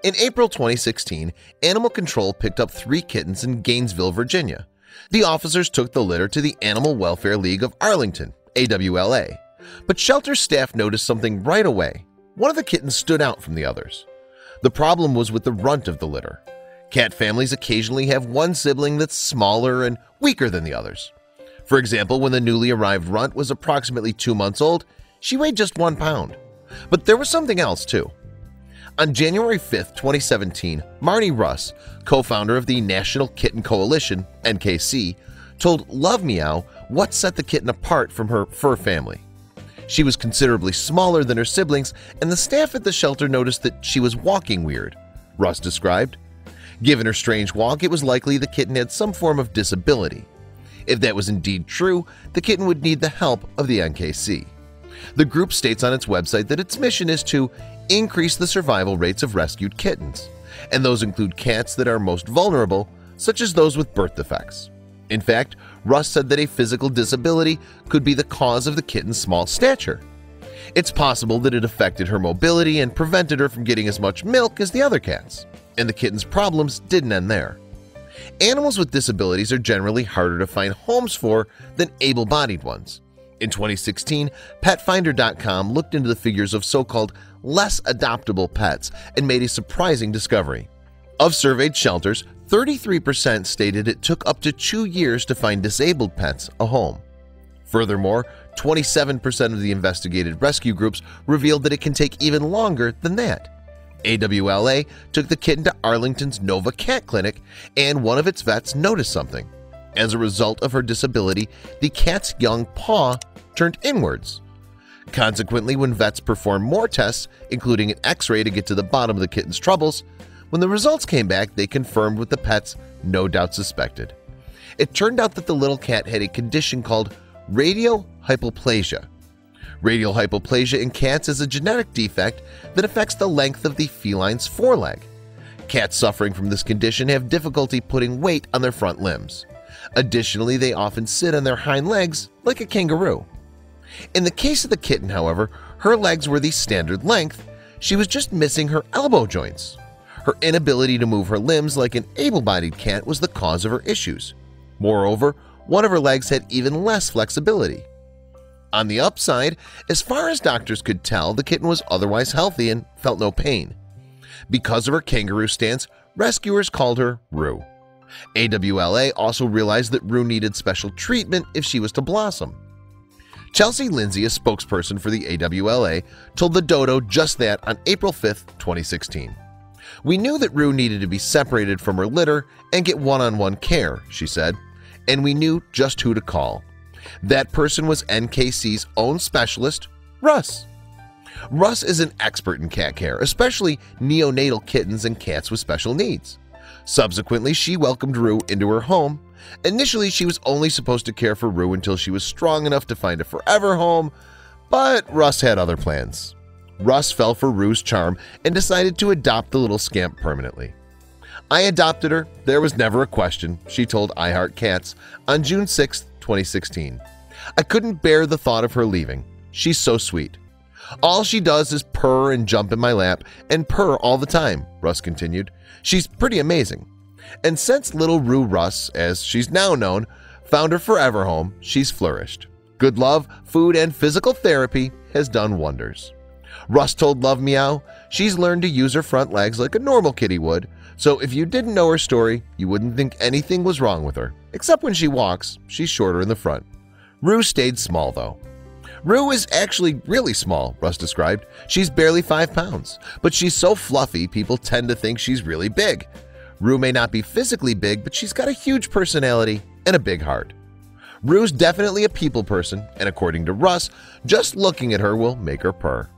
In April 2016, Animal Control picked up 3 kittens in Gainesville, Virginia. The officers took the litter to the Animal Welfare League of Arlington, AWLA, but shelter staff noticed something right away. One of the kittens stood out from the others. The problem was with the runt of the litter. Cat families occasionally have one sibling that's smaller and weaker than the others. For example, when the newly arrived runt was approximately 2 months old, she weighed just 1 pound. But there was something else too. On January 5, 2017, Marnie Russ, co-founder of the National Kitten Coalition, NKC, told Love Meow what set the kitten apart from her fur family. She was considerably smaller than her siblings, and the staff at the shelter noticed that she was walking weird, Russ described. Given her strange walk, it was likely the kitten had some form of disability. If that was indeed true, the kitten would need the help of the NKC. The group states on its website that its mission is to increase the survival rates of rescued kittens, and those include cats that are most vulnerable, such as those with birth defects. In fact, Russ said that a physical disability could be the cause of the kitten's small stature. It's possible that it affected her mobility and prevented her from getting as much milk as the other cats, and the kitten's problems didn't end there. Animals with disabilities are generally harder to find homes for than able-bodied ones. In 2016, PetFinder.com looked into the figures of so-called less adoptable pets and made a surprising discovery. Of surveyed shelters, 33% stated it took up to 2 years to find disabled pets a home. Furthermore, 27% of the investigated rescue groups revealed that it can take even longer than that. AWLA took the kitten to Arlington's Nova Cat Clinic, and one of its vets noticed something. As a result of her disability, the cat's young paw turned inwards. Consequently, when vets performed more tests, including an X-ray to get to the bottom of the kitten's troubles, when the results came back, they confirmed what the pets no doubt suspected. It turned out that the little cat had a condition called radial hypoplasia. Radial hypoplasia in cats is a genetic defect that affects the length of the feline's foreleg. Cats suffering from this condition have difficulty putting weight on their front limbs. Additionally, they often sit on their hind legs like a kangaroo. In the case of the kitten, however, her legs were the standard length. She was just missing her elbow joints. Her inability to move her limbs like an able-bodied cat was the cause of her issues. Moreover, one of her legs had even less flexibility. On the upside, as far as doctors could tell, the kitten was otherwise healthy and felt no pain. Because of her kangaroo stance, rescuers called her Rue. AWLA also realized that Rue needed special treatment if she was to blossom. Chelsea Lindsay, a spokesperson for the AWLA, told the Dodo just that on April 5, 2016. "We knew that Rue needed to be separated from her litter and get one-on-one care," she said, "and we knew just who to call. That person was NKC's own specialist, Russ." Russ is an expert in cat care, especially neonatal kittens and cats with special needs. Subsequently, she welcomed Rue into her home. Initially, she was only supposed to care for Rue until she was strong enough to find a forever home, but Russ had other plans. Russ fell for Rue's charm and decided to adopt the little scamp permanently. "I adopted her, there was never a question," she told iHeartCats on June 6, 2016. "I couldn't bear the thought of her leaving. She's so sweet. All she does is purr and jump in my lap and purr all the time," Russ continued. "She's pretty amazing. And since little Rue Russ, as she's now known, found her forever home, she's flourished. Good love, food, and physical therapy has done wonders." Russ told Love Meow she's learned to use her front legs like a normal kitty would, so if you didn't know her story, you wouldn't think anything was wrong with her, except when she walks, she's shorter in the front. Rue stayed small though. "Rue is actually really small," Russ described. "She's barely 5 pounds, but she's so fluffy people tend to think she's really big. Rue may not be physically big, but she's got a huge personality and a big heart. Rue's definitely a people person, and according to Russ, just looking at her will make her purr.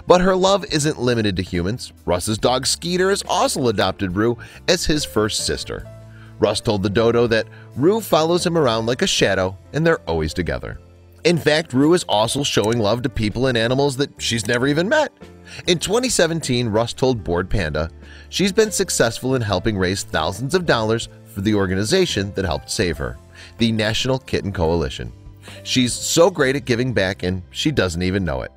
But her love isn't limited to humans. Russ's dog Skeeter has also adopted Rue as his first sister. Russ told the Dodo that Rue follows him around like a shadow and they're always together. In fact, Rue is also showing love to people and animals that she's never even met. In 2017, Russ told Bored Panda she's been successful in helping raise thousands of dollars for the organization that helped save her, the National Kitten Coalition. She's so great at giving back and she doesn't even know it.